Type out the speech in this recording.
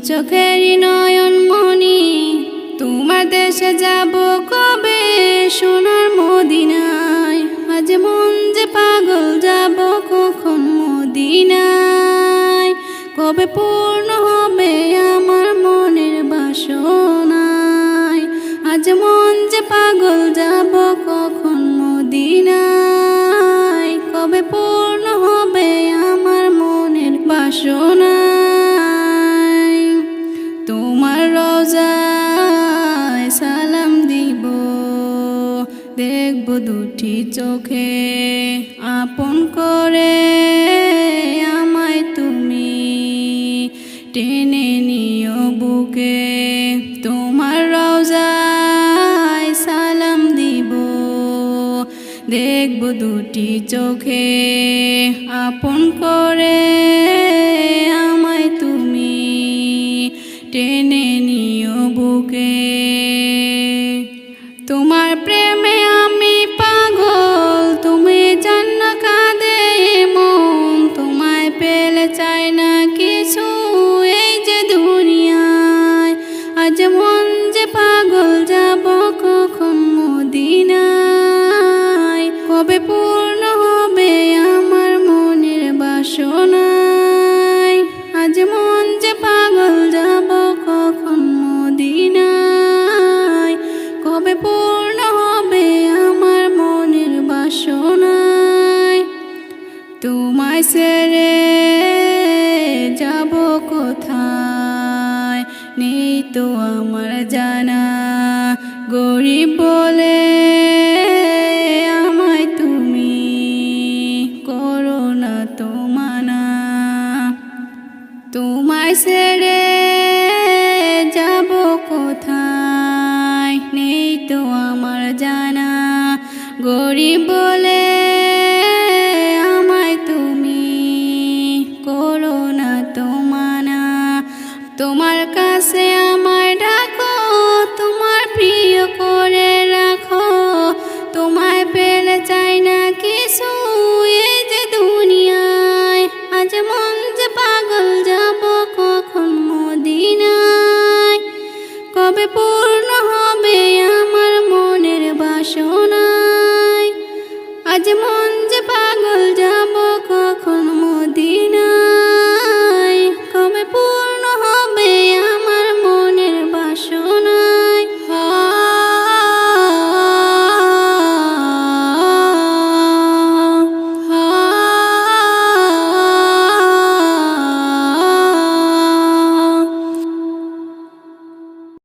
চোখেরই নয়ন মনি। তোমার দেশে যাব কবে সোনার মদিনায়, আজ মন যে পাগল যাব কখন মদিনায়। কবে পূর্ণ হবে আমার মনের বাসনায়, আজ মন যে পাগল যাব কখন মদিনায়। কবে পূর্ণ হবে আমার মনের বাসনায়। তোমার রওজায় সালাম দিব, দেখব দুটি চোখে আপন করে আমায় তুমি টেনে নিও বুকে। তোমার রওজায় সালাম দিব, দেখব দুটি চোখে আপন করে আমায় তুমি টেনে নিও বুকে। তোমার প্রেমে আমি পাগল, তুমি জান্না কাঁদে মন। তোমায় পেলে চাই না কিছু এই যে দুনিয়ায়, আজ মন যে পাগল যাব কখন মদিনায়। কবে পূর্ণ হবে আমার মনের বাসনায়, আজ মন যে পাগল যাব কখন মদিনায়। কবে পূর্ণ হবে আমার মনের বাসনায়। তোমায় ছেড়ে যাব কোথায় নেই তো আমার জানা, গরিব বলে আমায় তুমি করো না তো মানা। তোমায় ছেড়ে যাব কোথায় নেই তো আমার জানা, গরিব